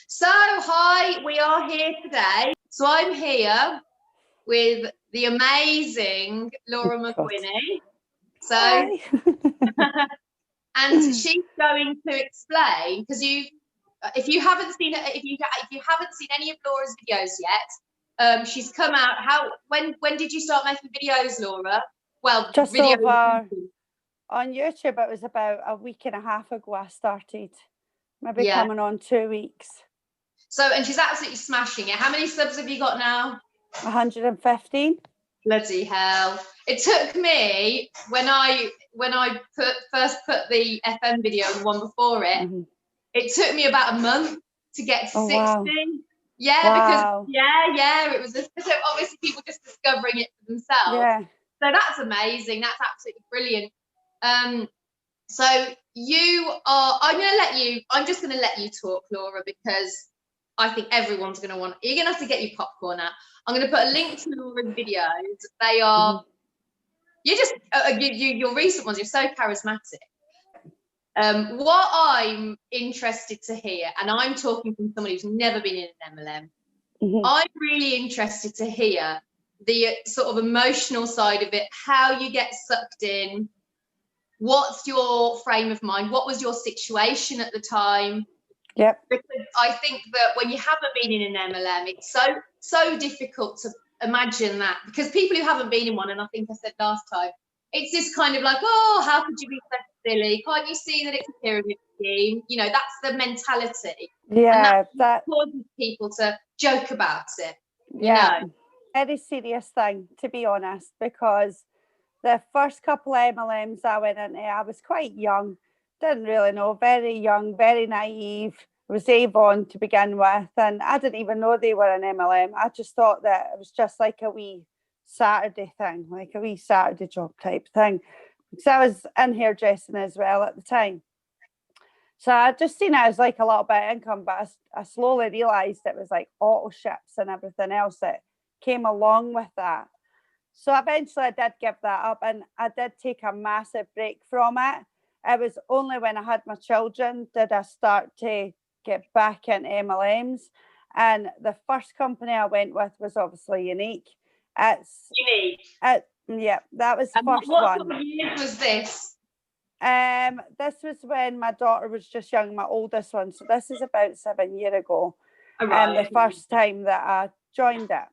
So, hi, we are here today. So I'm here with the amazing Laura McWhinnie. So, Hi. and she's going to explain, because if you haven't seen any of Laura's videos yet, she's come out. When did you start making videos, Laura? Well, Just videos over on YouTube, it was about a week and a half ago I started. Maybe coming on 2 weeks. So, and she's absolutely smashing it. How many subs have you got now? 115. Bloody hell. It took me, when I first put the FM video and the one before it, it took me about a month to get to 60. Wow. Yeah, wow. because it was so obviously people just discovering it for themselves. Yeah. So that's amazing. That's absolutely brilliant. So I'm just gonna let you talk, Laura, because I think everyone's gonna you're gonna have to get your popcorn out. I'm gonna put a link to Laura's videos. They are your recent ones, you're so charismatic. What I'm interested to hear, and I'm talking from someone who's never been in an MLM, I'm really interested to hear the sort of emotional side of it, how you get sucked in. What's your frame of mind? What was your situation at the time? Yep. Because I think that when you haven't been in an MLM, it's so difficult to imagine that, because people who haven't been in one, and I think I said last time, it's this kind of like, oh, how could you be so silly? Can't you see that it's a pyramid scheme? You know, that's the mentality. Yeah, and that causes people to joke about it. Yeah, very serious thing, to be honest, because the first couple of MLMs I went into, I was quite young, didn't really know, very young, very naive. It was Avon to begin with, and I didn't even know they were an MLM. I just thought that it was just like a wee Saturday thing, like a wee Saturday job type thing, because I was in hairdressing as well at the time. So I just seen it as like a little bit of income, but I slowly realised it was like auto ships and everything else that came along with that. So eventually I did give that up, and I did take a massive break from it. It was only when I had my children did I start to get back into MLMs. And the first company I went with was obviously Younique. It's Younique. Yeah, that was the first one. What sort of year was this? This was when my daughter was just young, my oldest one. So this is about 7 years ago. The first time that I joined it.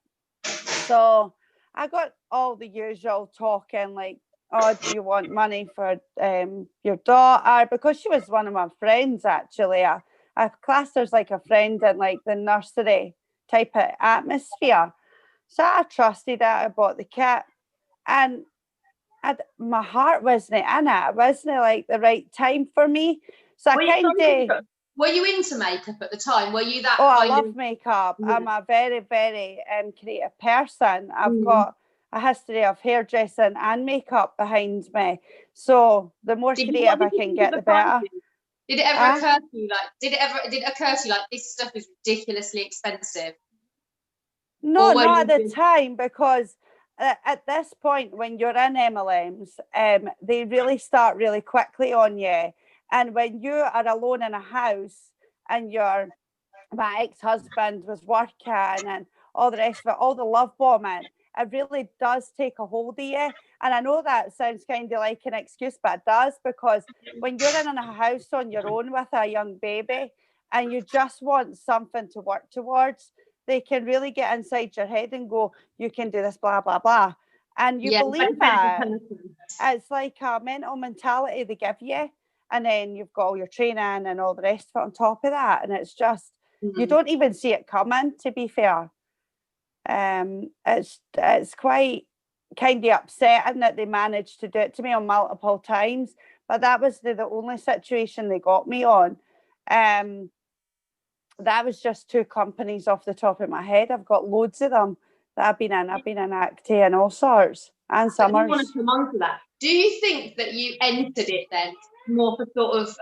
So I got all the usual talking, like, oh, do you want money for your daughter? Because she was one of my friends, actually. I classed her as like a friend in like the nursery type of atmosphere. So I trusted her. I bought the kit, and my heart wasn't in it. It wasn't like the right time for me. So were you into makeup at the time? Were you that? Oh, I love makeup. Yeah. I'm a very, very creative person. I've got a history of hairdressing and makeup behind me. So the more creative I can get, the better. Did it ever occur to you like this stuff is ridiculously expensive? No, not at the time, because at this point when you're in MLMs, they really start really quickly on you. And when you are alone in a house and my ex-husband was working and all the rest of it, all the love bombing, it really does take a hold of you. And I know that sounds kind of like an excuse, but it does, because when you're in a house on your own with a young baby and you just want something to work towards, they can really get inside your head and go, you can do this, blah, blah, blah. And you believe that. It's like a mental mentality they give you. And then you've got all your training and all the rest of it on top of that. And it's just, you don't even see it coming, to be fair. It's quite kind of upsetting that they managed to do it to me on multiple times. But that was the only situation they got me on. That was just 2 companies off the top of my head. I've got loads of them that I've been in. I've been in Acti and all sorts, and Summers. I want to come on to that. Do you think that you entered it then more for sort of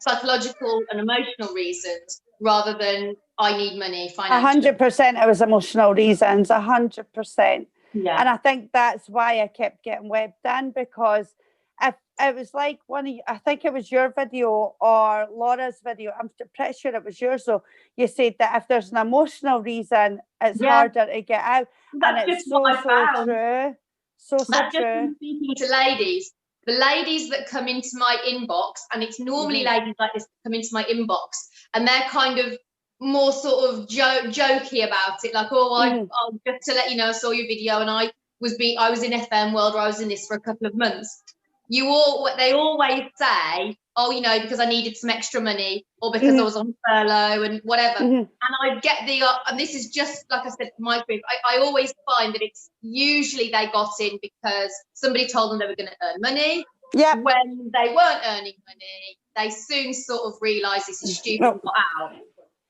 psychological and emotional reasons rather than I need money financially? 100% it was emotional reasons, 100%. Yeah. And I think that's why I kept getting webbed in, because if it was like I think it was your video or Laura's video, I'm pretty sure it was yours, so you said that if there's an emotional reason, it's harder to get out. That's and it's just so what I found. true. So That's true. just speaking to ladies. The ladies that come into my inbox, and it's normally ladies like this that come into my inbox, and they're kind of more sort of jokey about it, like, oh, just to let you know, I saw your video, and I was in FM World, or I was in this for a couple of months. They always say, oh, you know, because I needed some extra money, or because I was on furlough and whatever. And I get and this is just, like I said, my experience, I always find that it's usually they got in because somebody told them they were going to earn money. Yeah. When they weren't earning money, they soon sort of realised this is stupid and got out.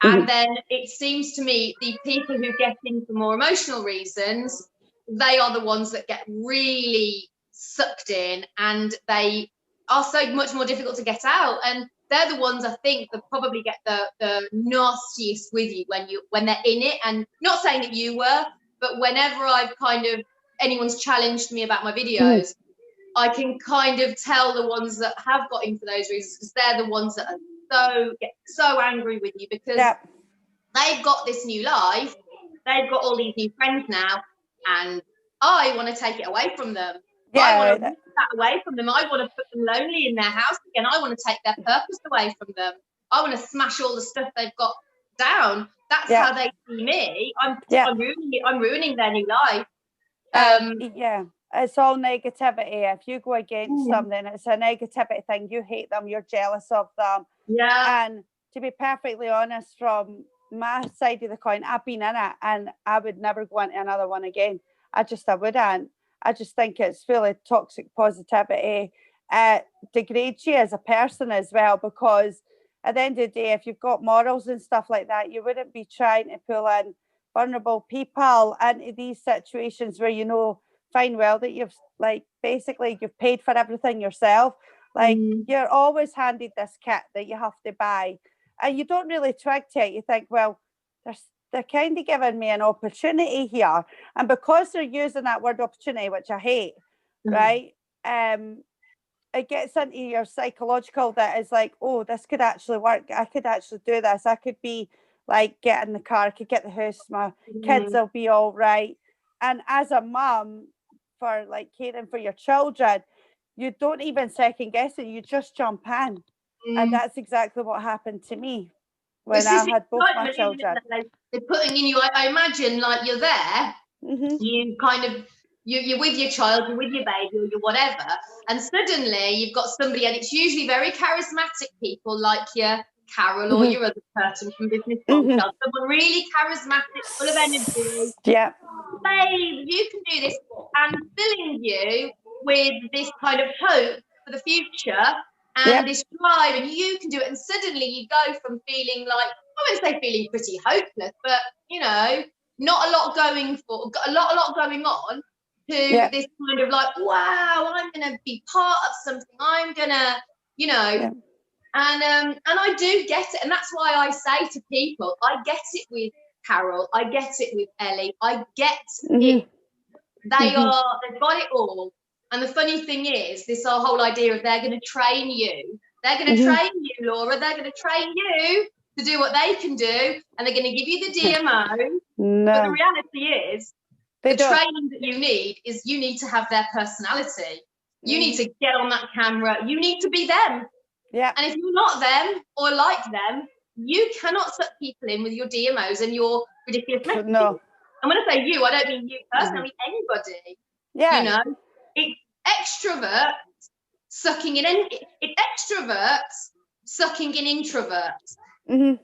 And then it seems to me the people who get in for more emotional reasons, they are the ones that get really sucked in, and they are so much more difficult to get out. And they're the ones, I think, that probably get the nastiest with you when they're in it. And not saying that you were, but whenever anyone's challenged me about my videos, I can kind of tell the ones that have got in for those reasons, because they're the ones that get so angry with you, because they've got this new life, they've got all these new friends now, and I want to take it away from them. I want to take that away from them. I want to put them lonely in their house again. I want to take their purpose away from them. I want to smash all the stuff they've got down. That's how they see me. I'm ruining it. I'm ruining their new life. It's all negativity. If you go against something, it's a negativity thing. You hate them. You're jealous of them. Yeah. And to be perfectly honest, from my side of the coin, I've been in it, and I would never go into another one again. I wouldn't. I just think it's full of toxic positivity. Degrades you as a person as well, because at the end of the day, if you've got morals and stuff like that, you wouldn't be trying to pull in vulnerable people into these situations where you know fine well that you've basically you've paid for everything yourself. You're always handed this kit that you have to buy, and you don't really twig to it. You think, well, they're kind of giving me an opportunity here, and because they're using that word opportunity, which I hate, right? It gets into your psychological that is like, oh, this could actually work. I could actually do this. I could be like, get in the car, I could get the house, my kids will be all right. And as a mum, for like caring for your children, you don't even second guess it, you just jump in. And that's exactly what happened to me when I had both my children. They're putting in you, I imagine, like, you're there, you kind of, you're with your child, you're with your baby, or you're whatever, and suddenly you've got somebody, and it's usually very charismatic people like your Carol or your other person from Business Bombshell, someone really charismatic, full of energy. Yeah. Babe, you can do this, and filling you with this kind of hope for the future and this drive, and you can do it. And suddenly you go from feeling like, I wouldn't say feeling pretty hopeless, but you know, not a lot going on, to this kind of like, wow, I'm gonna be part of something. I'm gonna, you know. And I do get it, and that's why I say to people, I get it with Carol, I get it with Ellie, I get it. They've got it all. And the funny thing is, this whole idea of they're going to train you, Laura, they're going to train you to do what they can do, and they're going to give you the DMO. But the reality is, the training that you need is you need to have their personality. You need to get on that camera. You need to be them. Yeah. And if you're not them or like them, you cannot suck people in with your DMOs and your ridiculous messages. No. And when I say you, I don't mean you personally, I mean anybody. Yeah. You know, it's extroverts sucking in, it's extroverts sucking in introverts. And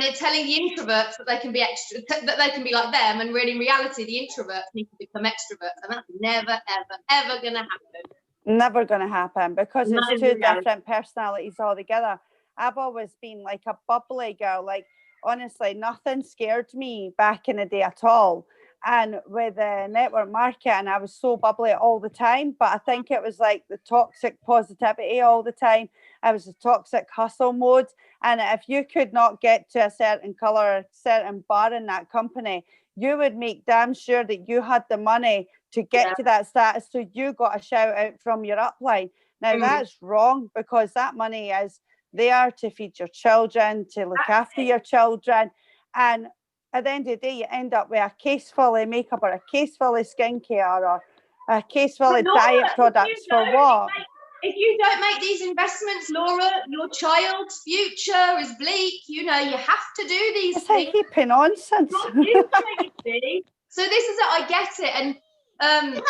it's telling the introverts that they can be that they can be like them, and really in reality, the introverts need to become extroverts, and that's never, ever, ever going to happen. Never going to happen, because it's two different personalities altogether. I've always been like a bubbly girl. Like, honestly, nothing scared me back in the day at all. And with network marketing, I was so bubbly all the time. But I think it was like the toxic positivity all the time. I was a toxic hustle mode. And if you could not get to a certain colour, a certain bar in that company, you would make damn sure that you had the money to get to that status. So you got a shout out from your upline. Now, that's wrong, because that money is there to feed your children, to look after your children. And at the end of the day, you end up with a case full of makeup or a case full of skincare or a case full of diet products for what? If you don't make these investments, Laura, your child's future is bleak. You know, you have to do these it's things. It's a heap of nonsense. So this is it. I get it. And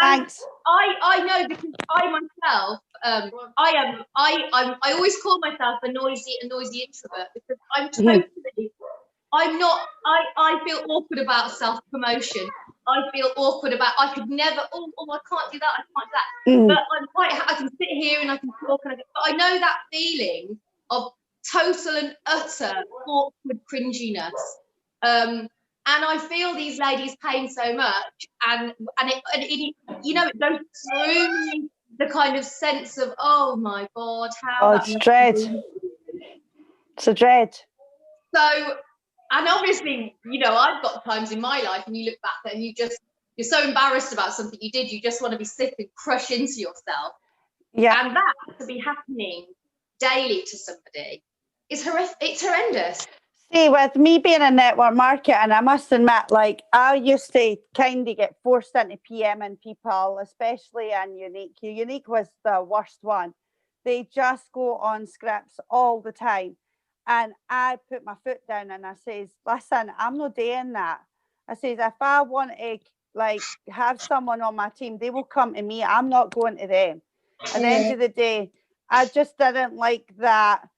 thanks. I know, because I myself, I always call myself a noisy introvert, because I feel awkward about self-promotion. I feel awkward about, I could never, I can't do that, I can't do that. But I can sit here and I can talk, but I know that feeling of total and utter awkward cringiness. And I feel these ladies paying so much, and it you know, it goes through me, the kind of sense of, oh my God, how. Oh, it's dread. It's a dread. So, and obviously, you know, I've got times in my life, and you look back and you're so embarrassed about something you did, you just want to be sick and crush into yourself. Yeah. And that to be happening daily to somebody is horrific. It's horrendous. See, with me being a network marketer, and I must admit, like, I used to kind of get forced into PMing people, especially in Younique. Younique was the worst one. They just go on scripts all the time. And I put my foot down and I says, listen, I'm not doing that. I says, if I want to, like, have someone on my team, they will come to me. I'm not going to them. At the end of the day, I just didn't like that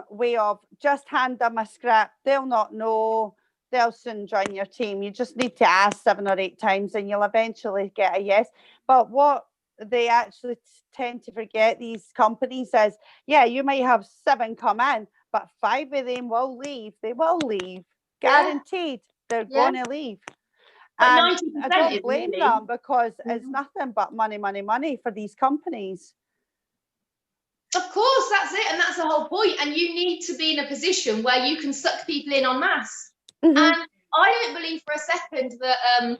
way of just hand them a script. They'll not know. They'll soon join your team. You just need to ask 7 or 8 times and you'll eventually get a yes. But what they actually tend to forget, these companies, is, yeah, you might have 7 come in, but 5 of them will leave. They will leave. Guaranteed. They're going to leave. But and I don't blame them, because it's nothing but money for these companies. Of course, that's it. And that's the whole point. And you need to be in a position where you can suck people in en masse. And I don't believe for a second that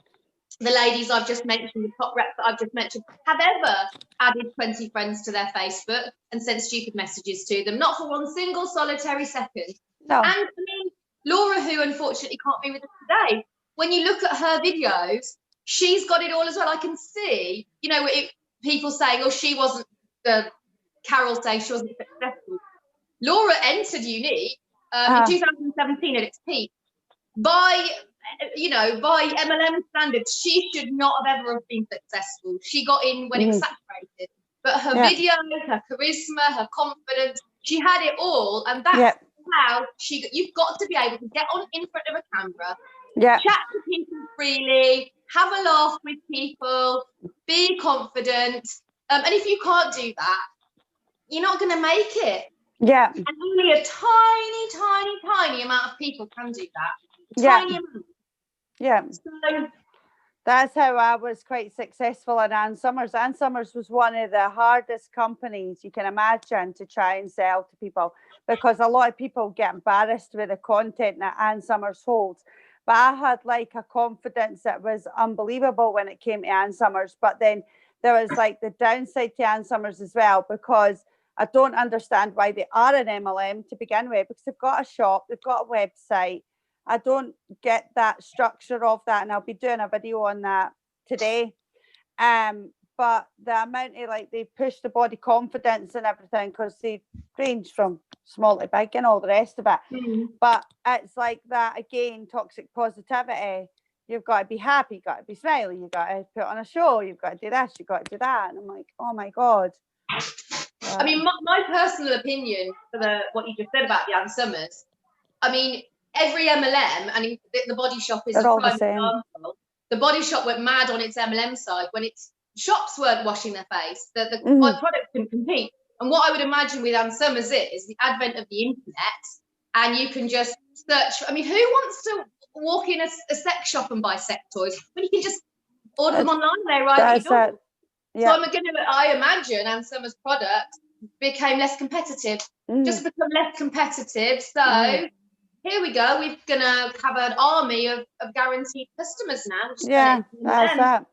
the ladies I've just mentioned, the top reps that I've just mentioned, have ever added 20 friends to their Facebook and sent stupid messages to them. Not for one single solitary second. No. And I mean, Laura, who unfortunately can't be with us today, when you look at her videos, she's got it all as well. I can see, you know, people saying, oh, she wasn't Carol saying she wasn't successful. Laura entered Younique in 2017 at its peak. By MLM standards, she should not have ever have been successful. She got in when it was saturated. But her videos, her charisma, her confidence, she had it all. And that's how you've got to be able to get on in front of a camera, chat to people freely, have a laugh with people, be confident. And if you can't do that, you're not going to make it. Yeah. And only a tiny amount of people can do that. Tiny amount. Yeah. So that's how I was quite successful in Ann Summers. Ann Summers was one of the hardest companies you can imagine to try and sell to people, because a lot of people get embarrassed with the content that Ann Summers holds. But I had like a confidence that was unbelievable when it came to Ann Summers. But then there was like the downside to Ann Summers as well, because I don't understand why they are an MLM to begin with, because they've got a shop, they've got a website. I don't get that structure of that, and I'll be doing a video on that today. But the amount of, like, they push the body confidence and everything, because they range from small to big and all the rest of it. But it's like that again, toxic positivity. You've got to be happy, you've got to be smiley, you've got to put on a show, you've got to do this, you've got to do that. And I'm like, oh my God. I mean, my personal opinion for what you just said about Ann Summers, I mean, every MLM, and the Body Shop is a prime example. The Body Shop went mad on its MLM side when its shops weren't washing their face. The product couldn't compete. And what I would imagine with Ann Summers is the advent of the internet, and you can just search. I mean, who wants to walk in a sex shop and buy sex toys when you can just order them online? They arrive at your door. So I imagine Ann Summers' product became less competitive. Just become less competitive. So here we go. We're gonna have an army of guaranteed customers now. That's that.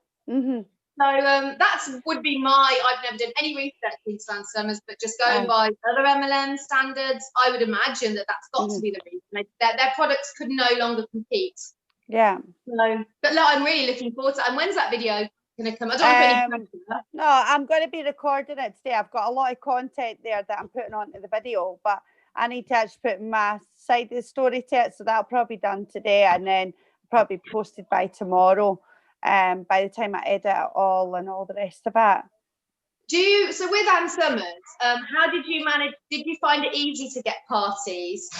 That's would be I've never done any research into Ann Summers, but just going by other MLM standards, I would imagine that that's got to be the reason. Their products could no longer compete. Yeah. So, but no, I'm really looking forward to it. And when's that video going to come? I don't want to put any pressure. No, I'm going to be recording it today. I've got a lot of content there that I'm putting onto the video, but I need to actually put my side of the story to it, so that'll probably be done today and then probably posted by tomorrow. By the time I edit it all and all the rest of it. So with Ann Summers, how did you manage? Did you find it easy to get parties?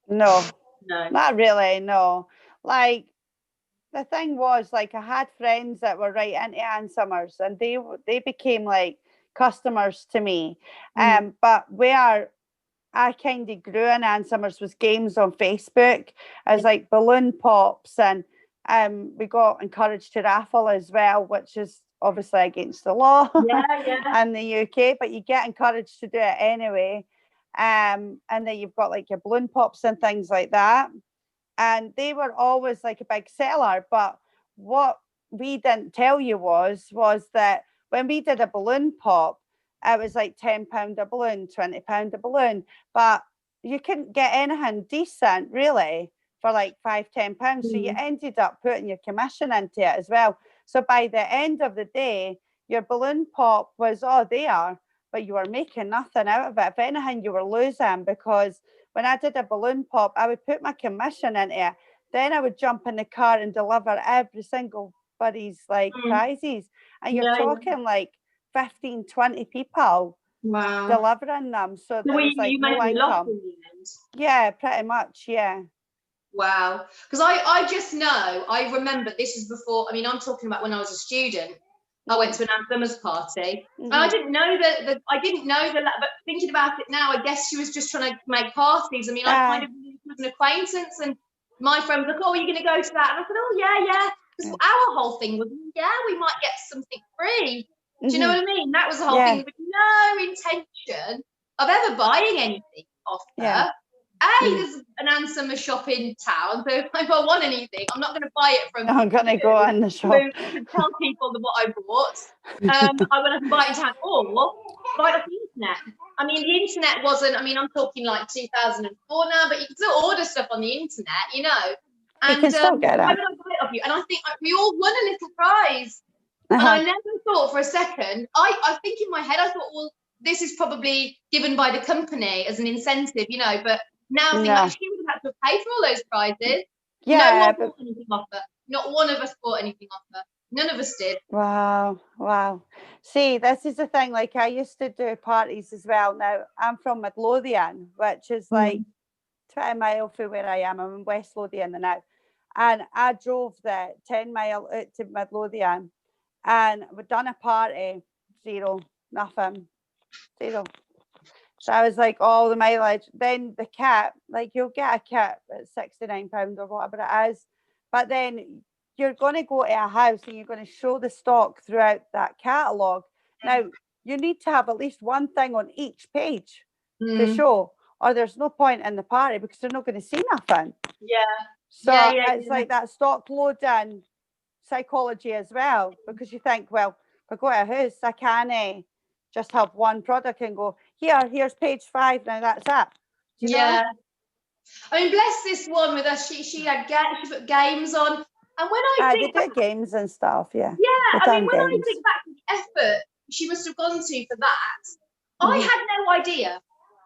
No, not really. No, like the thing was, like, I had friends that were right into Ann Summers, and they became like customers to me. But where I kind of grew in Ann Summers was games on Facebook as like balloon pops, and we got encouraged to raffle as well, which is obviously against the law in the UK, but you get encouraged to do it anyway. And then you've got like your balloon pops and things like that. And they were always like a big seller. But what we didn't tell you was that when we did a balloon pop, it was like £10 a balloon, £20 a balloon. But you couldn't get anything decent, really, for like £5-10. So you ended up putting your commission into it as well. So by the end of the day, your balloon pop was there, but you were making nothing out of it. If anything, you were losing, because when I did a balloon pop, I would put my commission into it. Then I would jump in the car and deliver every single buddy's like prizes. And you're talking like 15-20 people delivering them. So there was like no income. Yeah, pretty much, yeah. Wow. Because I just know, I remember, this is before, I mean, I'm talking about when I was a student. I went to an Ann Summers party, and I didn't know that, but thinking about it now, I guess she was just trying to make parties. I mean, I kind of was an acquaintance, and my friend was like, oh, are you going to go to that? And I said, oh, yeah. Because our whole thing was, we might get something free. Do you know what I mean? That was the whole thing, with no intention of ever buying anything off her. There's an Ann Summers shop in town, so if I want anything, I'm not going to buy it from. I'm going to go in the shop. To tell people what I bought. I went up and buy it in town, or buy it off the internet. I mean, the internet wasn't. I mean, I'm talking like 2004 now, but you can still order stuff on the internet, you know. And you can still get it. I went and buy it off you, and I think we all won a little prize. And I never thought for a second. I think in my head, I thought, well, this is probably given by the company as an incentive, you know, but. Now I think like she would have had to pay for all those prizes. No one bought anything off her. Not one of us bought anything off her. None of us did. Wow. See, this is the thing. Like, I used to do parties as well. Now, I'm from Midlothian, which is like 20 miles from where I am. I'm in West Lothian now. And I drove the 10 mile out to Midlothian, and we'd done a party, nothing. So I was like, all the mileage. Then the kit, like, you'll get a kit at £69 or whatever it is. But then you're going to go to a house and you're going to show the stock throughout that catalogue. Now, you need to have at least one thing on each page to show, or there's no point in the party because they're not going to see nothing. So it's like that stock loading psychology as well, because you think, well, if I go to a house, I can't just have one product and go, here's page 5, now that's it. Do you know? I mean, bless this one with us. She put games on, and when I think they do games and stuff, I mean, when I think back to the effort she must have gone to for that, I had no idea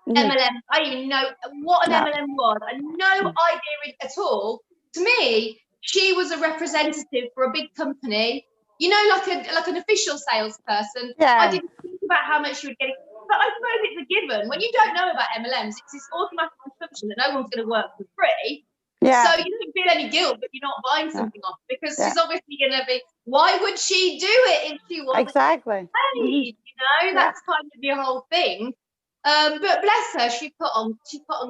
MLM. I didn't even know what an MLM was. I had no idea at all. To me, she was a representative for a big company. You know, like an official salesperson. I didn't think about how much she would get. But I suppose it's a given. When you don't know about MLMs, it's this automatic assumption that no one's going to work for free. So you don't feel any guilt, but you're not buying something off, because she's obviously going to be. Why would she do it if she wasn't paid? You know, that's kind of your whole thing. But bless her, she put on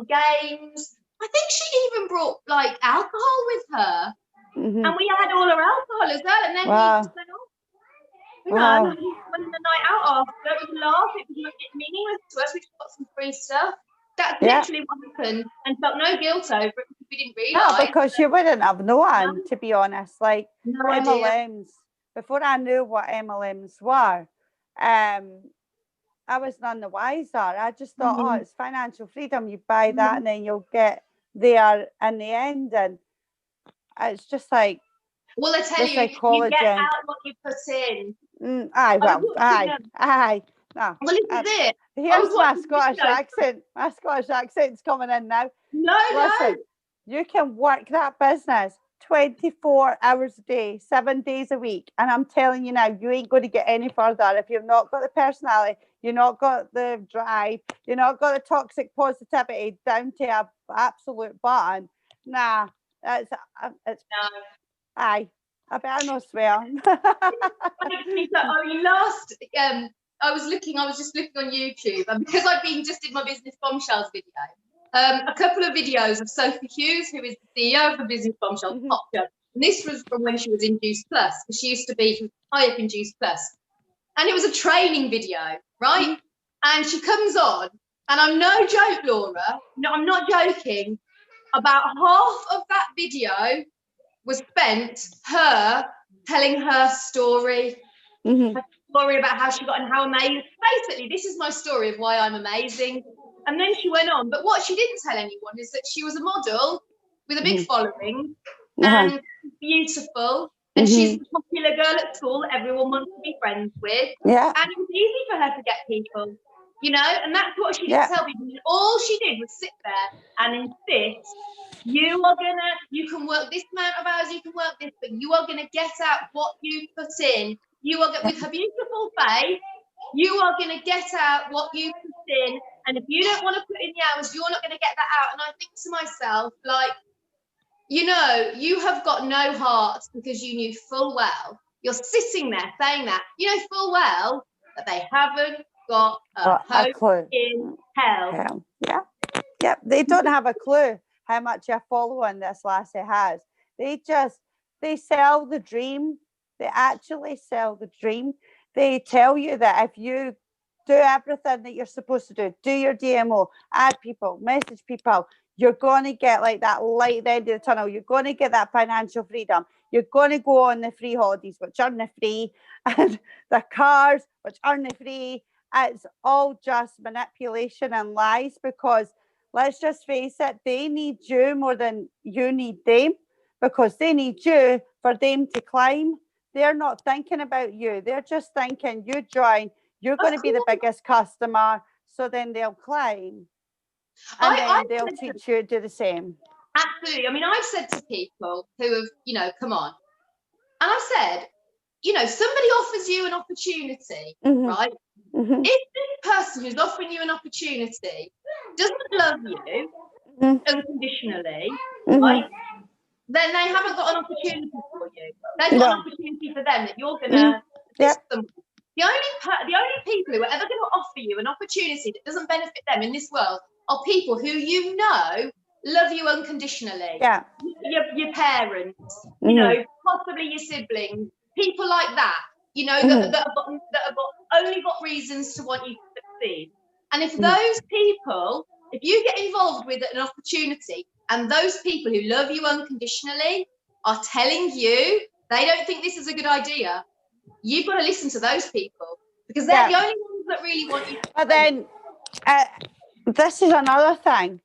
games. I think she even brought like alcohol with her. And we had all our alcohol as well, and then we just went off. You know, when the night out after, it was a laugh, it was meaningless to us. We just got some free stuff. That's literally what happened, and felt no guilt over it because we didn't realise. No, because you wouldn't have known, to be honest. Like, no MLMs, before I knew what MLMs were, I was none the wiser. I just thought, oh, it's financial freedom. You buy that and then you'll get there in the end. And it's just like, well, I tell you, you get out what you put in. Aye. No. Well, this is it. Here's my Scottish accent. My Scottish accent's coming in now. Listen, you can work that business 24 hours a day, 7 days a week. And I'm telling you now, you ain't going to get any further if you've not got the personality, you've not got the drive, you've not got the toxic positivity down to an absolute button. Nah, it's no. Aye, I better not swear. I was just looking on YouTube, and because I've just did my Business Bombshells video, a couple of videos of Sophie Hughes, who is the CEO of the Business Bombshells, popped up. And this was from when she was in Juice Plus, because she used to be high up in Juice Plus. And it was a training video, right? And she comes on, and I'm no joke, Laura, no, I'm not joking, about half of that video was spent her telling her story, her story about how she got and how amazing. Basically, this is my story of why I'm amazing. And then she went on. But what she didn't tell anyone is that she was a model with a big following and beautiful. And she's a popular girl at school that everyone wants to be friends with. Yeah. And it was easy for her to get people, you know, and that's what she didn't tell people. All she did was sit there and insist, you can work this amount of hours, you can work this, but you are gonna get out what you put in. You are with her beautiful face, you are gonna get out what you put in, and if you don't want to put in the hours, you're not gonna get that out. And I think to myself, like, you know, you have got no heart because you knew full well, you're sitting there saying that, you know full well that they haven't got a clue in hell. Yeah, they don't have a clue how much a following this lassie has. They sell the dream. They actually sell the dream. They tell you that if you do everything that you're supposed to do your DMO, add people, message people, you're going to get like that light at the end of the tunnel. You're going to get that financial freedom. You're going to go on the free holidays, which aren't free, and the cars, which aren't free. It's all just manipulation and lies, because let's just face it, they need you more than you need them, because they need you for them to climb. They're not thinking about you. They're just thinking you join, you're going to be the biggest customer, so then they'll climb. And then they'll teach you to do the same. Absolutely. I mean, I've said to people who have, you know, come on. And I've said, you know, somebody offers you an opportunity, right? If this person who's offering you an opportunity doesn't love you unconditionally, right, then they haven't got an opportunity for you. They've got an opportunity for them that you're going to them. The only people who are ever going to offer you an opportunity that doesn't benefit them in this world are people who you know love you unconditionally. Yeah. Your parents, you know, possibly your siblings, people like that, you know, that have only got reasons to want you to succeed. And if those people, if you get involved with an opportunity and those people who love you unconditionally are telling you they don't think this is a good idea, you've got to listen to those people, because they're the only ones that really want you to But then this is another thing,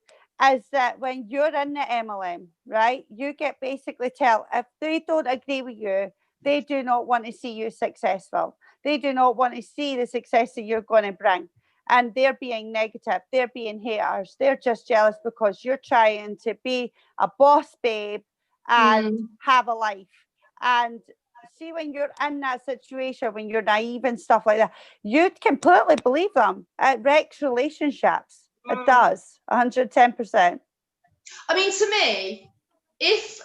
is that when you're in the MLM, right, you get basically if they don't agree with you, they do not want to see you successful. They do not want to see the success that you're going to bring. And they're being negative. They're being haters. They're just jealous because you're trying to be a boss babe and have a life. And see, when you're in that situation, when you're naive and stuff like that, you completely believe them. It wrecks relationships. It does, 110%. I mean, to me, if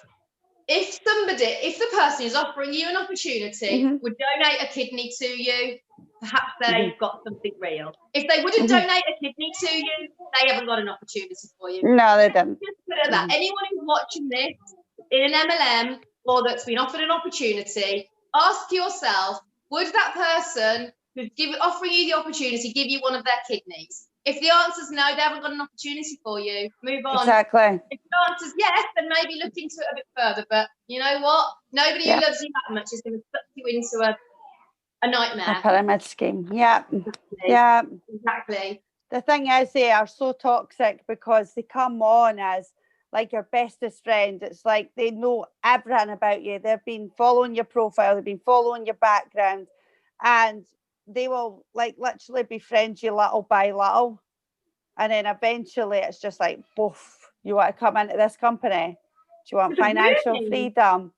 the person who's offering you an opportunity would donate a kidney to you, perhaps they've got something real. If they wouldn't donate a kidney to you, they haven't got an opportunity for you. No, they don't. Just put it that. Anyone who's watching this in an MLM or that's been offered an opportunity, ask yourself, would that person who's offering you the opportunity give you one of their kidneys? If the answer's no, they haven't got an opportunity for you. Move on. Exactly. If the answer's yes, then maybe look into it a bit further. But you know what? Nobody who loves you that much is going to suck you into a nightmare. A pyramid scheme. Yeah. Exactly. Yeah. Exactly. The thing is, they are so toxic because they come on as like your bestest friend. It's like they know everything about you. They've been following your profile, they've been following your background, and they will like literally befriend you little by little. And then eventually it's just like, boof, you want to come into this company? Do you want financial freedom?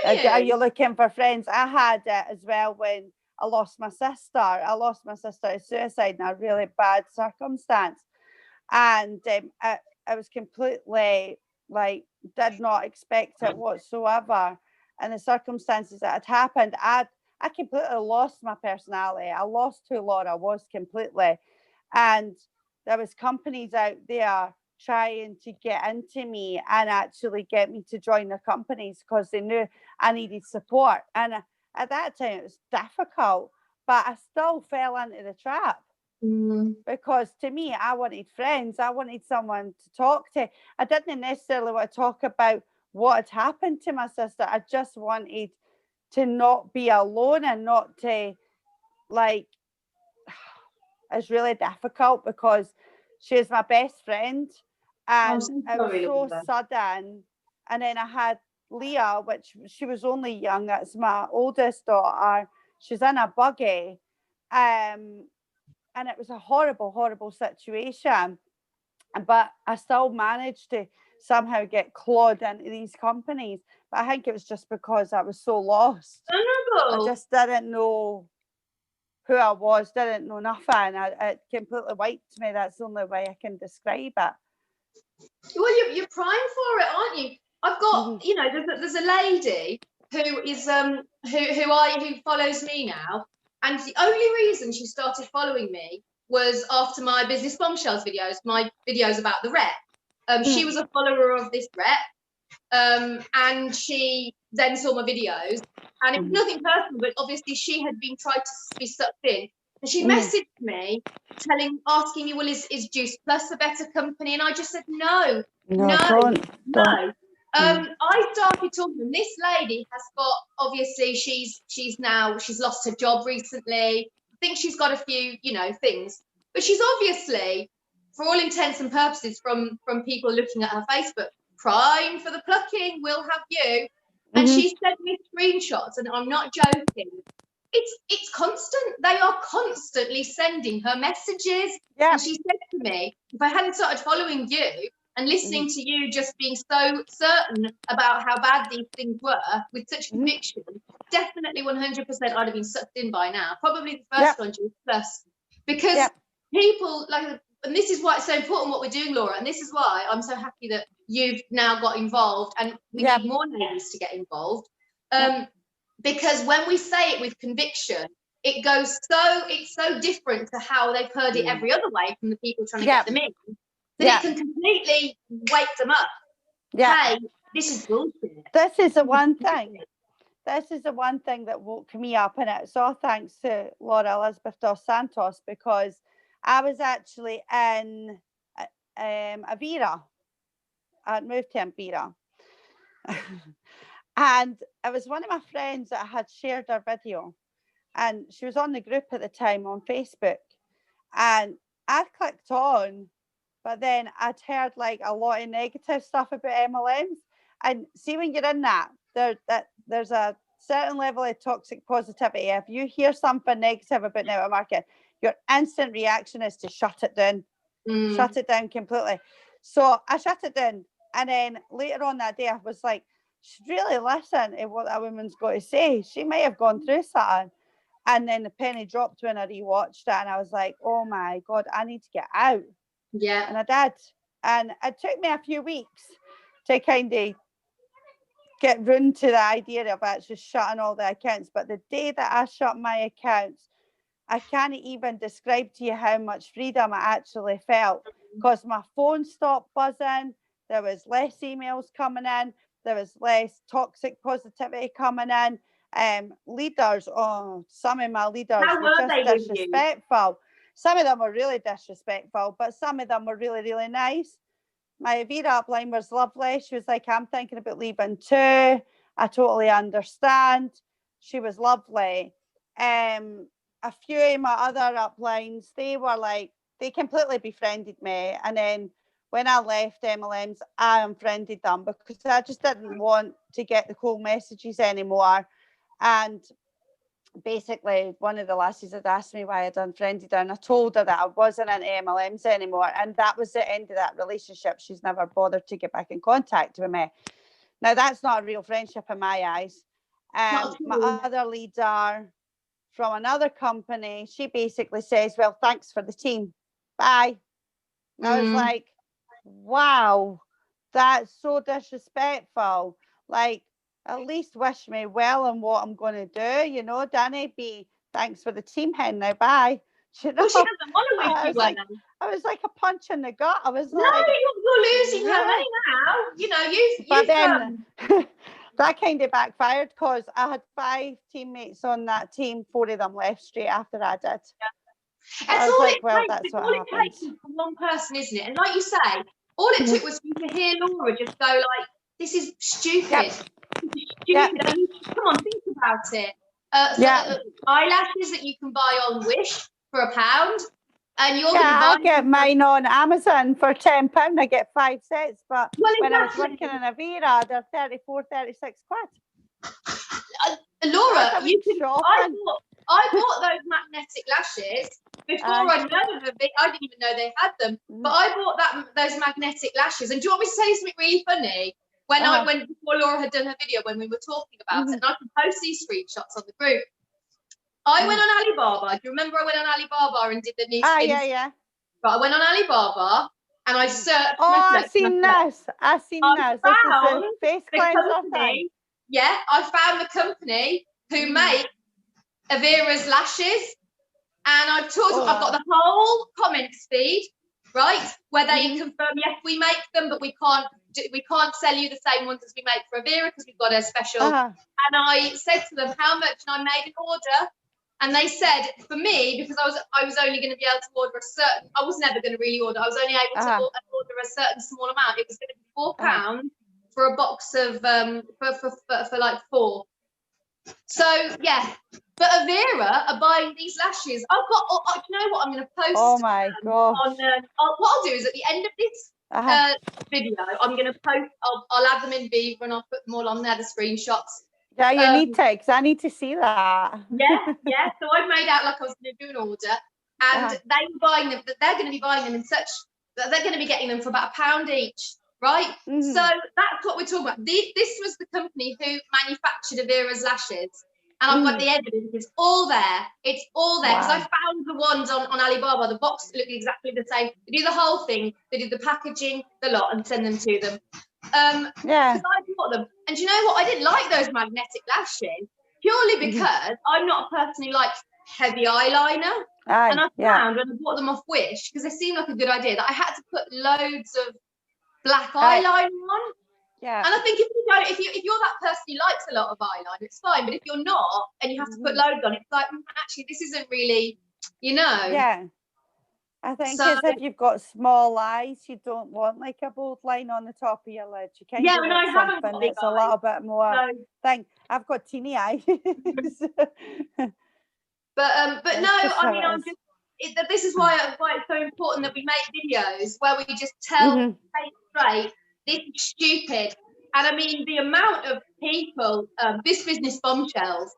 Are you looking for friends? I had it as well when I lost my sister. I lost my sister to suicide in a really bad circumstance. And I was completely like, did not expect it whatsoever. And the circumstances that had happened, I completely lost my personality. I lost who Laura was completely. And there was companies out there trying to get into me and actually get me to join their companies because they knew I needed support. And at that time, it was difficult, but I still fell into the trap. Because to me, I wanted friends. I wanted someone to talk to. I didn't necessarily want to talk about what had happened to my sister. I just wanted to not be alone and not to, like, it's really difficult because she was my best friend and it was so sudden. And then I had Leah, which she was only young. That's my oldest daughter. She's in a buggy. And it was a horrible, horrible situation. But I still managed to somehow get clawed into these companies. But I think it was just because I was so lost. I just didn't know who I was, didn't know nothing. It completely wiped me. That's the only way I can describe it. Well, you're primed for it, aren't you? I've got, you know, there's a lady who is who follows me now, and the only reason she started following me was after my business bombshells videos, my videos about the rep. She was a follower of this rep, and she then saw my videos, and it was nothing personal, but obviously she had been tried to be sucked in, and she messaged me asking me, well, is Juice Plus a better company? And I just said no. Don't. I started talking, and this lady has got, obviously she's lost her job recently. I think she's got a few, you know, things, but she's obviously, for all intents and purposes, from people looking at her Facebook, prime for the plucking. We'll have you. And she sent me screenshots, and I'm not joking. It's constant. They are constantly sending her messages. Yeah. And she said to me, if I hadn't started following you and listening to you just being so certain about how bad these things were with such conviction, definitely 100% I'd have been sucked in by now. Probably the first one, Juice Plus. Because people, like, and this is why it's so important what we're doing, Laura, and this is why I'm so happy that you've now got involved, and we need more ladies to get involved. Because when we say it with conviction, it's so different to how they've heard it every other way from the people trying to get them in, that it can completely wake them up. Hey, this is bullshit. This is the one thing. This is the one thing that woke me up, and it's all thanks to Laura Elizabeth dos Santos, because I was actually in Everra. I'd moved to Everra. And it was one of my friends that had shared her video, and she was on the group at the time on Facebook, and I clicked on, but then I'd heard like a lot of negative stuff about MLMs. And see, when you're in that there's a certain level of toxic positivity. If you hear something negative about network marketing, your instant reaction is to shut it down. Shut it down completely. So I shut it down, and then later on that day I was like, should really listen to what that woman's got to say. She might have gone through something. And then the penny dropped when I rewatched it, and I was like, oh my God, I need to get out. Yeah. And I did. And it took me a few weeks to kind of get round to the idea of actually shutting all the accounts. But the day that I shut my accounts, I can't even describe to you how much freedom I actually felt, because my phone stopped buzzing. There was less emails coming in. There was less toxic positivity coming in. Leaders, some of my leaders were just disrespectful. Some of them were really disrespectful, but some of them were really, really nice. My Everra upline was lovely. She was like, I'm thinking about leaving too. I totally understand. She was lovely. A few of my other uplines, they were like, they completely befriended me. And then when I left MLMs, I unfriended them because I just didn't want to get the cold messages anymore. And basically, one of the lassies had asked me why I'd unfriended her, and I told her that I wasn't in MLMs anymore. And that was the end of that relationship. She's never bothered to get back in contact with me. Now, that's not a real friendship in my eyes. My other leader from another company, she basically says, well, thanks for the team. Bye. And I was like, wow, that's so disrespectful. Like, at least wish me well in what I'm going to do, you know, Danny, thanks for the team, hen, now, bye. You know, well, she doesn't want to wish you well. I was like a punch in the gut. I was no, like, you're losing her money now. You know, but then that kind of backfired because I had 5 teammates on that team. 4 of them left straight after I did. Yeah. That's all like, it well, takes. that's It's what all happens. It takes for one person, isn't it? And like you say, all it took was you to hear Laura just go like, "This is stupid. Yep. This is stupid." I mean, come on, think about it. Eyelashes that you can buy on Wish for £1, and you're going to buy. I get mine on Amazon for £10. I get 5 sets, but when I was working in Everra, they're 34, 36 quid. Laura, you can. I bought those magnetic lashes before I'd known of it. I didn't even know they had them, but I bought those magnetic lashes. And do you want me to say something really funny? Before Laura had done her video, when we were talking about it, and I can post these screenshots on the group. I went on Alibaba. Do you remember I went on Alibaba and did the new skin? Yeah. But I went on Alibaba and I searched. I've seen this. This is the face cleanser thing. Yeah, I found the company who make Everra's lashes, and I've got the whole comments feed, right, where they confirm, yes, we make them, but we can't sell you the same ones as we make for Everra because we've got a special. And I said to them how much, and I made an order. And they said, for me, because I was only going to be able to order a certain, I was never going to really order. I was only able to order a certain small amount. It was going to be £4 for a box of for like 4. So yeah, but Everra are buying these lashes. I've got. You know what? I'm going to post. Oh my gosh! What I'll do is at the end of this video, I'm going to post. I'll add them in Beaver and I'll put them all on there, the screenshots. Yeah, you need to, because I need to see that. Yeah. So I made out like I was going to do an order, and they were buying them. They're going to be buying them in such that they're going to be getting them for about £1 each, right? So that's what we're talking about. This was the company who manufactured Everra's lashes, and I've got the evidence. It's all there. It's all there because I found the ones on Alibaba. The box looked exactly the same. They do the whole thing. They do the packaging, the lot, and send them to them. Because I bought them, and you know what? I didn't like those magnetic lashes purely because I'm not a person who likes heavy eyeliner. And I found when I bought them off Wish, because they seemed like a good idea, that I had to put loads of black eyeliner on. Yeah. And I think if you're that person who likes a lot of eyeliner, it's fine. But if you're not, and you have to put loads on, it's like actually this isn't really, you know. Yeah. I think if you've got small eyes, you don't want like a bold line on the top of your lid. You kind of want something that's a little bit more I've got teeny eyes. But no, I mean, I'm just. This is why it's so important that we make videos where we just tell straight, this is stupid. And I mean, the amount of people, this business bombshells,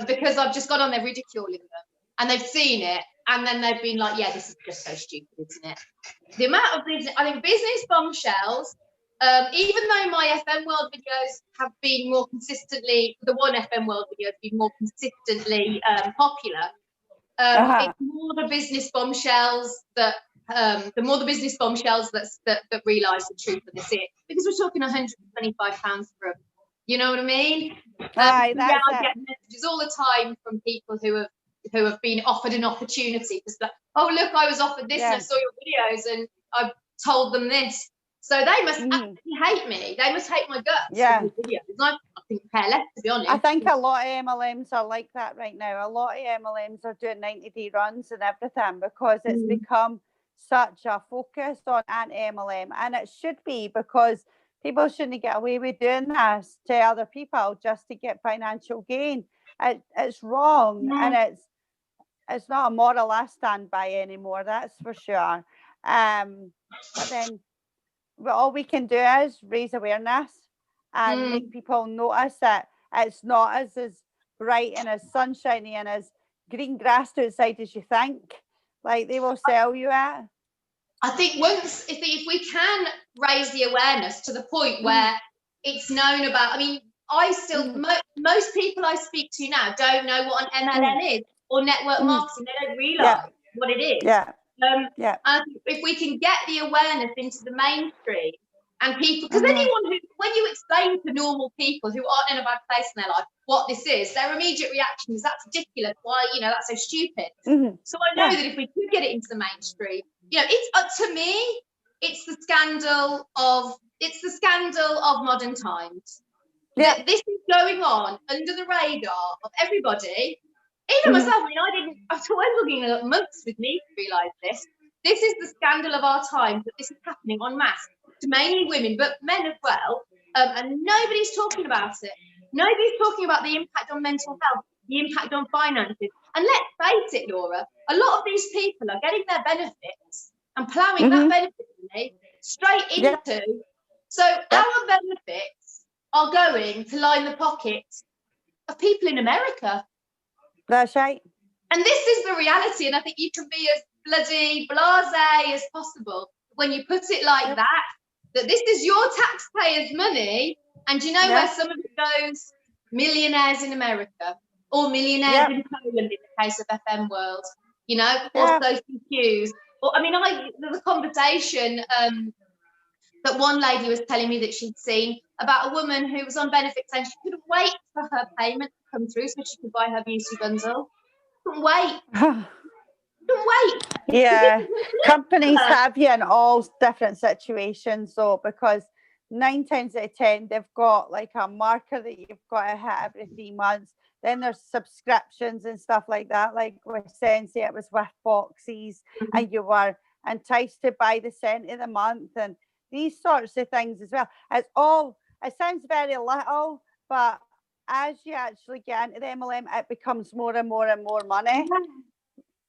because I've just gone on there ridiculing them, and they've seen it. And then they've been like, yeah, this is just so stupid, isn't it? The amount of business, I think business bombshells, even though my FM World videos have been more consistently, the one FM World video has been more consistently popular, it's more the business bombshells that, that realise the truth of this, because we're talking £125 for them. You know what I mean? I get messages all the time from people who have been offered an opportunity. Just like, oh look, I was offered this and I saw your videos and I've told them this. So they must absolutely hate me. They must hate my guts. Yeah. For the videos. I think care less, to be honest. I think a lot of MLMs are like that right now. A lot of MLMs are doing 90-day runs and everything because it's become such a focus on anti-MLM, and it should be, because People shouldn't get away with doing this to other people just to get financial gain. It's wrong, and it's not a model I stand by anymore, that's for sure. But then all we can do is raise awareness and make people notice that it's not as bright and as sunshiny and as green grass outside as you think. Like, they will sell you it. I think if we can raise the awareness to the point where it's known about, I mean, I still, most people I speak to now don't know what an MLM is or network marketing. They don't realise what it is. And if we can get the awareness into the mainstream and people, because anyone when you explain to normal people who aren't in a bad place in their life what this is, their immediate reaction is, that's ridiculous. Why, that's so stupid. So I know that if we could get it into the mainstream, it's to me, it's the scandal of modern times. That this is going on under the radar of everybody, even myself. I mean, I didn't. I was looking at months with me to realise this. This is the scandal of our times, that this is happening en masse to mainly women, but men as well. And nobody's talking about it. Nobody's talking about the impact on mental health, the impact on finances. And let's face it, Laura, a lot of these people are getting their benefits and ploughing that benefit money straight into. So our benefits are going to line the pockets of people in America. That's right. And this is the reality. And I think you can be as bloody blasé as possible when you put it like that this is your taxpayers' money. And you know where some of it goes? Millionaires in America, or millionaires in Poland in the case of FM World, or social cues. Or, I mean, there was a conversation that one lady was telling me that she'd seen about a woman who was on benefits and she couldn't wait for her payment to come through so she could buy her beauty bundle. Couldn't wait. Couldn't wait. Yeah, companies have you in all different situations, though, because 9 times out of 10 they've got like a marker that you've got to hit every 3 months. Then there's subscriptions and stuff like that. Like with Sensei, it was with boxes, and you were enticed to buy the cent of the month and these sorts of things as well. It sounds very little, but as you actually get into the MLM, it becomes more and more and more money.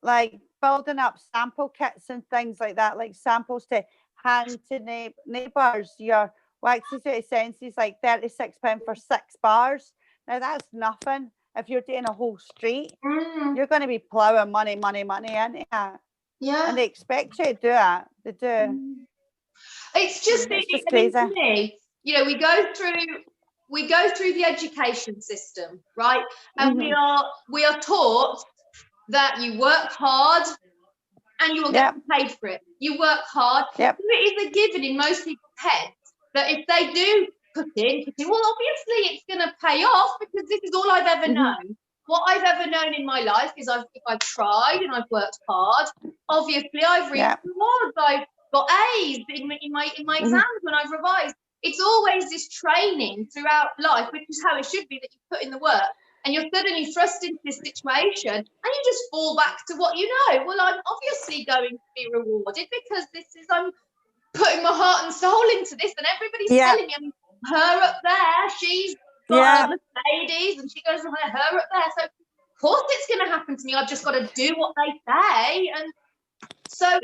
Like building up sample kits and things like that, like samples to hand to neighbours. Your waxes out of Senses like £36 for 6 bars. Now that's nothing. If you're doing a whole street, you're going to be ploughing money into it. Yeah. And they expect you to do it. They do. It's just crazy. I mean, to me, we go through the education system, right? And we are taught that you work hard and you will get paid for it. You work hard. It is a given in most people's heads that if they do put in, well, obviously it's going to pay off because this is all I've ever known. What I've ever known in my life is if I've tried and I've worked hard, obviously I've reached rewards. I've got A's in my exams when I've revised. It's always this training throughout life, which is how it should be, that you put in the work. And you're suddenly thrust into this situation and you just fall back to what you know. Well, I'm obviously going to be rewarded because I'm putting my heart and soul into this, and everybody's telling me, her up there, she's got her Mercedes and she goes, her up there. So of course it's going to happen to me. I've just got to do what they say. And so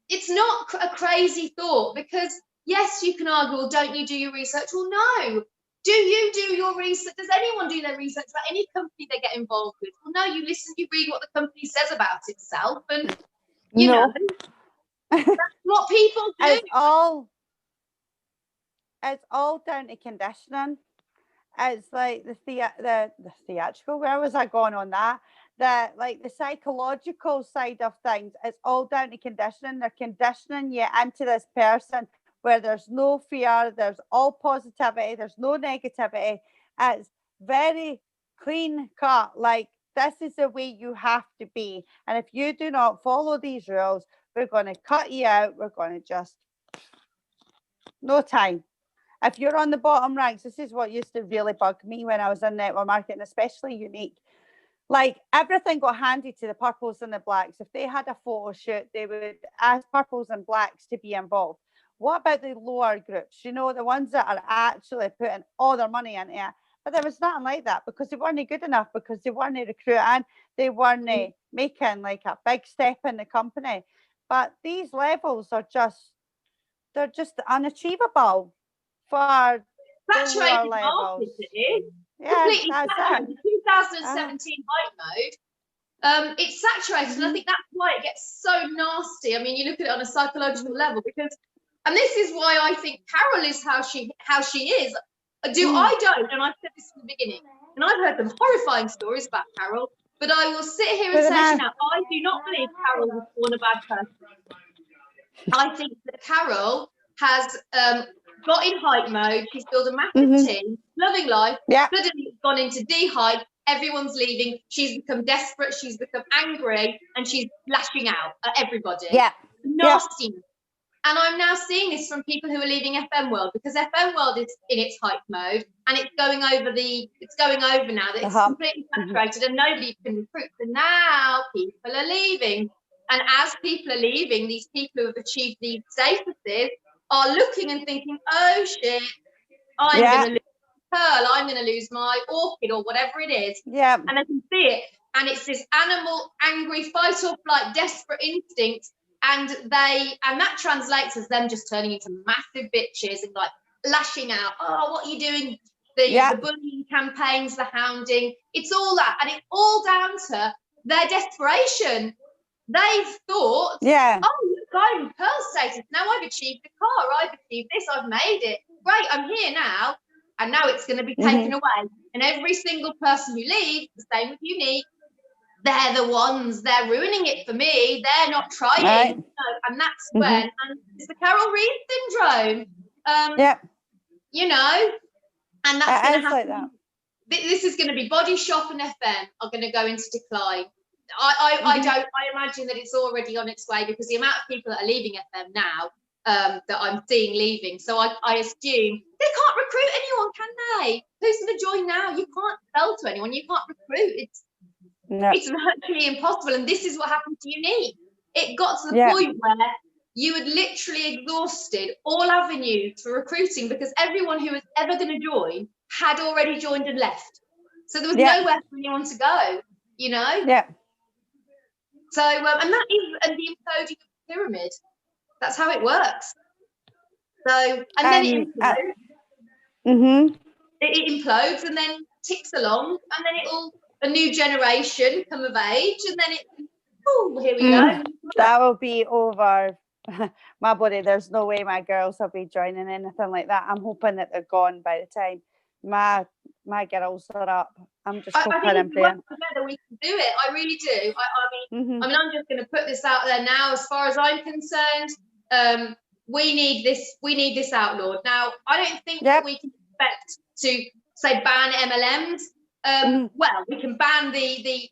it's not a crazy thought, because yes, you can argue, well, don't you do your research? Well, no. Do you do your research? Does anyone do their research about any company they get involved with? Well, no, you listen, you read what the company says about itself, and you know that's what people do. It's all down to conditioning. It's like the theatrical. Where was I going on that? The psychological side of things. It's all down to conditioning. They're conditioning you into this person where there's no fear, there's all positivity, there's no negativity. It's very clean cut. Like, this is the way you have to be. And if you do not follow these rules, we're going to cut you out. We're going to just, no time. If you're on the bottom ranks, this is what used to really bug me when I was in network marketing, especially Younique. Like, everything got handed to the purples and the blacks. If they had a photo shoot, they would ask purples and blacks to be involved. what about the lower groups? You know, the ones that are actually putting all their money into it. But there was nothing like that because they weren't good enough, because they weren't recruiting, they weren't making like a big step in the company. But these levels are just, they're just unachievable for the lower levels. Yeah, completely saturated. 2017 hype mode. It's saturated, and I think that's why it gets so nasty. I mean, you look at it on a psychological level, because, and this is why I think Carol is how she is. I don't, and I've said this from the beginning, and I've heard some horrifying stories about Carol, but I will sit here and say to you now, I do not believe Carol was born a bad person. I think that Carol has got in hype mode. She's built a massive team, loving life. Suddenly it's gone into de-hype. Everyone's leaving. She's become desperate. She's become angry, and she's lashing out at everybody. Nasty. And I'm now seeing this from people who are leaving FM World, because FM World is in its hype mode, and it's going over now that it's completely saturated and nobody can recruit. So now people are leaving. And as people are leaving, these people who have achieved these statuses are looking and thinking, oh shit, I'm going to lose Pearl, I'm going to lose my orchid, or whatever it is. And I can see it. And it's this animal, angry, fight or flight, desperate instinct. And that translates as them just turning into massive bitches and like lashing out. Oh, what are you doing? The bullying campaigns, the hounding. It's all that. And it's all down to their desperation. They've thought, oh, look, I'm Pearl status. Now I've achieved the car. I've achieved this. I've made it. Great, I'm here now. And now it's going to be taken away. And every single person who leaves, the same with Younique, they're the ones, they're ruining it for me. They're not trying. And that's when, and it's the Carol Reed syndrome. You know, and that's going to happen. Like this is going to be Body Shop and FM are going to go into decline. I imagine that it's already on its way, because the amount of people that are leaving FM now, that I'm seeing leaving. So I assume they can't recruit anyone, can they? Who's going to join now? You can't sell to anyone. You can't recruit. It's virtually impossible. And this is what happened to Younique. It got to the point where you had literally exhausted all avenues for recruiting, because everyone who was ever going to join had already joined and left. So there was nowhere for anyone to go, you know? So, and that is the imploding of the pyramid. That's how it works. So, and then it implodes. It implodes and then ticks along, and then a new generation come of age, and then here we go. That will be over. My body, there's no way my girls will be joining anything like that. I'm hoping that they're gone by the time my girls are up. I'm just hoping and praying. Together we can do it. I really do. I mean, I'm just going to put this out there now. As far as I'm concerned, we need this outlawed. Now, I don't think that we can expect to say ban MLMs. Well, we can ban the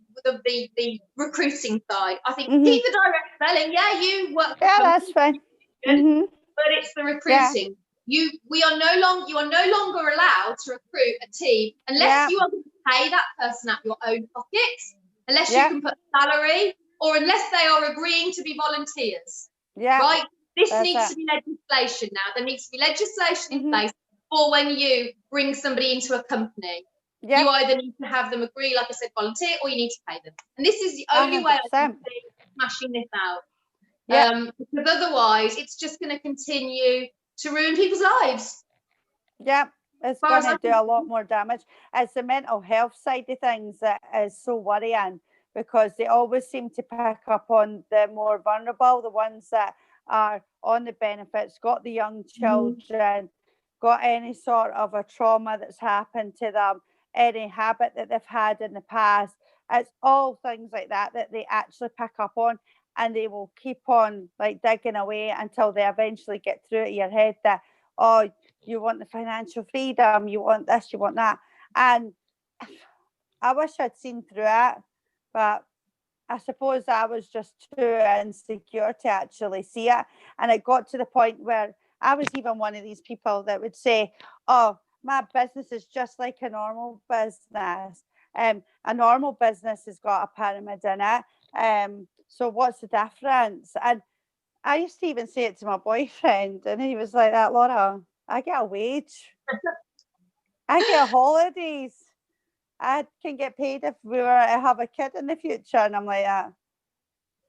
recruiting side. I think keep the direct selling. You work. That's fine. But it's the recruiting. You are no longer allowed to recruit a team unless you are going to pay that person out of your own pockets, unless you can put salary, or unless they are agreeing to be volunteers. Right? This needs to be legislation now. There needs to be legislation in place for when you bring somebody into a company. You either need to have them agree, like I said, volunteer, or you need to pay them. And this is the only way I can see smashing this out. Because otherwise, it's just going to continue to ruin people's lives. It's going to do a lot more damage. It's the mental health side of things that is so worrying, because they always seem to pick up on the more vulnerable, the ones that are on the benefits, got the young children, got any sort of a trauma that's happened to them, any habit that they've had in the past. It's all things like that they actually pick up on, and they will keep on like digging away until they eventually get through to your head that, oh, you want the financial freedom, you want this, you want that. And I wish I'd seen through it, but I suppose I was just too insecure to actually see it. And it got to the point where I was even one of these people that would say, oh, my business is just like a normal business. A normal business has got a pyramid in it. So what's the difference? And I used to even say it to my boyfriend, and he was like, "That Laura, I get a wage, I get holidays, I can get paid if we were to have a kid in the future," and I'm like,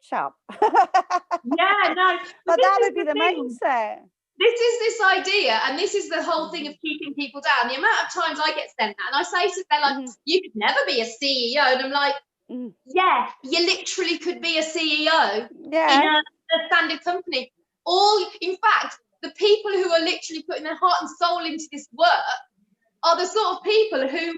"Chap." Yeah, no. But this that is would be the thing. mindset. This is this idea, and this is the whole thing of keeping people down. The amount of times I get sent that, and I say to them, like, you could never be a CEO. And I'm like, yeah, you literally could be a CEO in a standard company. In fact, the people who are literally putting their heart and soul into this work are the sort of people who,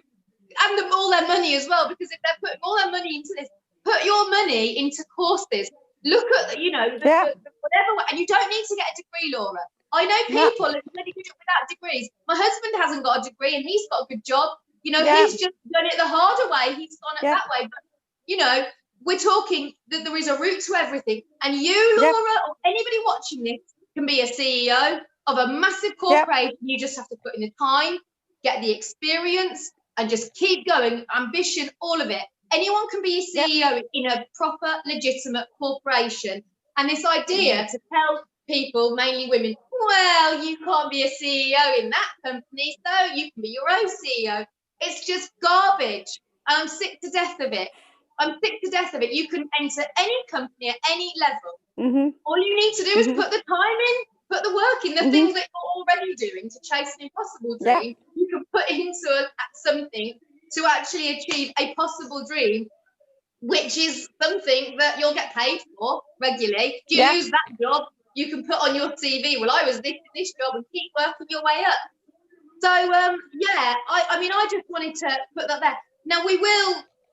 and all their money as well, because if they're putting all their money into this, put your money into courses. Look at, whatever, and you don't need to get a degree, Laura. I know people without degrees. My husband hasn't got a degree and he's got a good job. He's just done it the harder way. He's gone it that way. But, we're talking that there is a route to everything. And you, Laura, or anybody watching this can be a CEO of a massive corporation. You just have to put in the time, get the experience, and just keep going. Ambition, all of it. Anyone can be a CEO in a proper, legitimate corporation. And this idea to tell people, mainly women, well, you can't be a CEO in that company, so you can be your own CEO. It's just garbage. I'm sick to death of it. You can enter any company at any level. All you need to do is put the time in, put the work in, the things that you're already doing to chase an impossible dream. You can put into something to actually achieve a possible dream, which is something that you'll get paid for regularly. If you lose that job, you can put on your CV, well, I was this job, and keep working your way up. So, I mean, I just wanted to put that there. Now,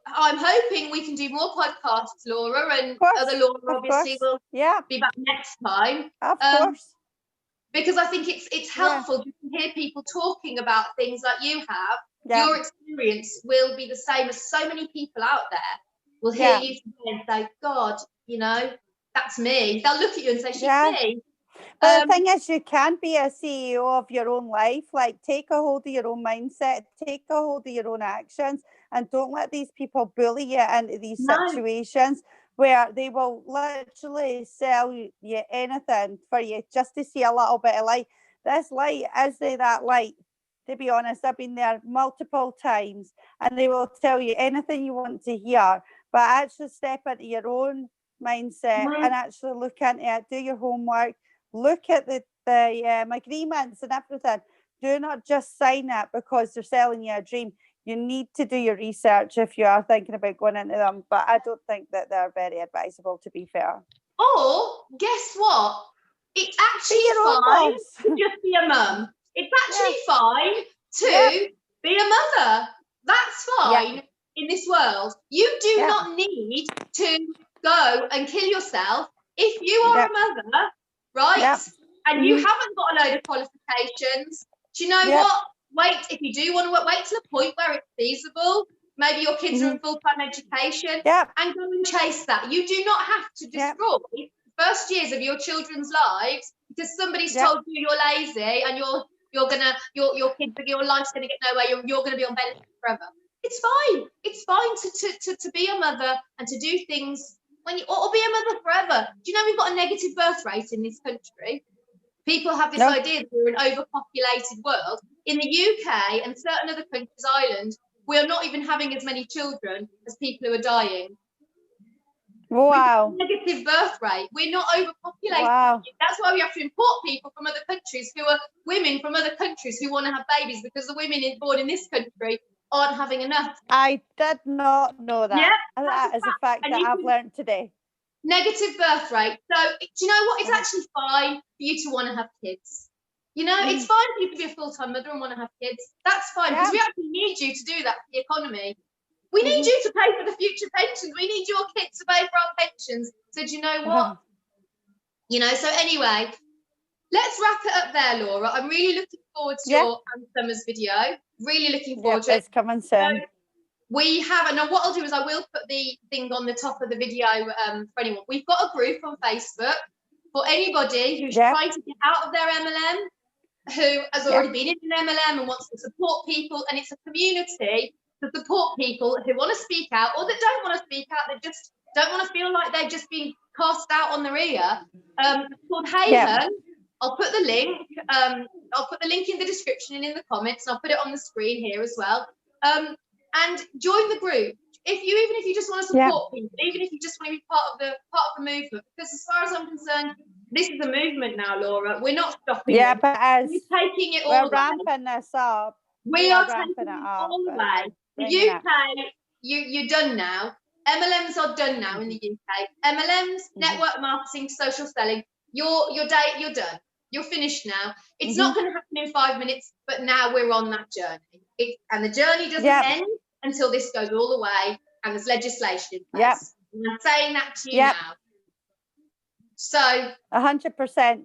I'm hoping we can do more podcasts, Laura, and other Laura obviously will be back next time. Of course. Because I think it's helpful to hear people talking about things like you have. Your experience will be the same as so many people out there will hear you and say, God, that's me. They'll look at you and say, she's me. But the thing is, you can be a CEO of your own life. Like, take a hold of your own mindset, take a hold of your own actions, and don't let these people bully you into these situations where they will literally sell you anything for you just to see a little bit of light. This light, is that light? To be honest, I've been there multiple times, and they will tell you anything you want to hear, but actually step into your own mindset and actually look into it, do your homework, look at the agreements and everything. Do not just sign it because they're selling you a dream. You need to do your research if you are thinking about going into them, but I don't think that they're very advisable, to be fair. Or, guess what? It's actually fine to just be a mum. It's actually fine to be a mother. That's fine in this world. You do not need to go and kill yourself if you are a mother, right? And you haven't got a load of qualifications. Do you know what? Wait, if you do want to wait till a point where it's feasible, maybe your kids are in full-time education, and go and chase that. You do not have to destroy the first years of your children's lives because somebody's told you you're lazy and your life's gonna get nowhere. You're gonna be on benefit forever. It's fine. It's fine to be a mother and to do things or be a mother forever. Do you know we've got a negative birth rate in this country? People have this idea that we're an overpopulated world. In the UK and certain other countries, Ireland, we are not even having as many children as people who are dying. Wow. Negative birth rate. We're not overpopulated. Wow. That's why we have to import people from other countries who are women from other countries who want to have babies because the women born in this country aren't having enough. I did not know that. That is a fact that I've learned today. Negative birth rate. So, do you know what? It's actually fine for you to want to have kids. It's fine for you to be a full-time mother and want to have kids. That's fine because we actually need you to do that for the economy. We need you to pay for the future pensions. We need your kids to pay for our pensions. So do you know what? So anyway, let's wrap it up there, Laura. I'm really looking forward to your Summer's video. Really looking forward to it. It's coming soon. We have, and what I'll do is I will put the thing on the top of the video for anyone. We've got a group on Facebook for anybody who's trying to get out of their MLM, who has already been in an MLM and wants to support people. And it's a community to support people who want to speak out or that don't want to speak out, that just don't want to feel like they've just been cast out on their ear, called Haven. I'll put the link. I'll put the link in the description and in the comments, and I'll put it on the screen here as well. And join the group. Even if you just want to support people, even if you just want to be part of the movement, because as far as I'm concerned, this is a movement now, Laura. We're not stopping. Yeah, but as we're taking it all. We're ramping this up. We are taking it all the way. The UK, you're done now. MLMs are done now in the UK. MLMs, network marketing, social selling. You're done. You're finished now. It's not going to happen in 5 minutes, but now we're on that journey. And the journey doesn't end until this goes all the way and there's legislation in place. And I'm saying that to you now. So 100%.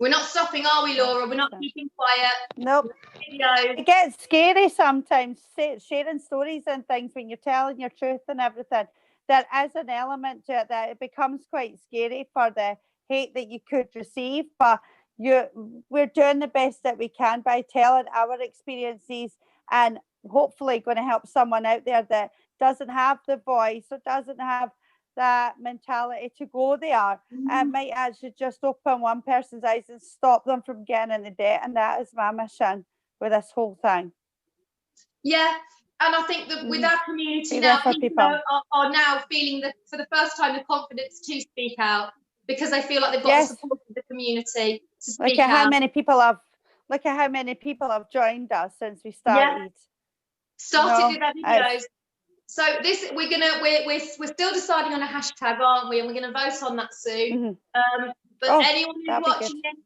We're not stopping, are we, Laura? We're not keeping quiet. Nope. It gets scary sometimes, sharing stories and things when you're telling your truth and everything. There is an element to it that it becomes quite scary for the hate that you could receive, but we're doing the best that we can by telling our experiences, and hopefully going to help someone out there that doesn't have the voice or doesn't have that mentality to go there, and might actually just open one person's eyes and stop them from getting into debt. And that is my mission with this whole thing. Yeah, and I think that with our community now, people are now feeling that for the first time the confidence to speak out, because they feel like they've got the support of the community to speak out. How many people have joined us since we started. Started with our videos. So this we're still deciding on a hashtag, aren't we? And we're going to vote on that soon. But anyone who's watching it,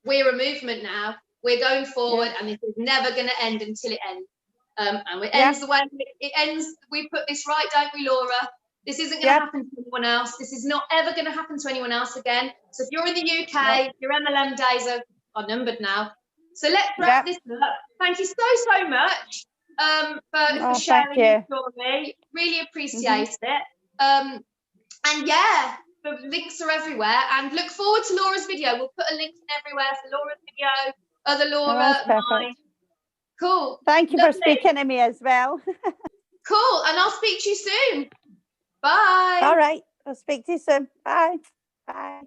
we're a movement now. We're going forward, and this is never going to end until it ends. And it ends the way it ends. We put this right, don't we, Laura? This isn't going to happen to anyone else. This is not ever going to happen to anyone else again. So if you're in the UK, your MLM days are numbered now. So let's wrap this up. Thank you so much for sharing your story. Really appreciate it. And the links are everywhere. And look forward to Laura's video. We'll put a link in everywhere for Laura's video, other Laura, mine. Cool. Thank you for speaking to me as well. Cool. And I'll speak to you soon. Bye. All right. I'll speak to you soon. Bye. Bye.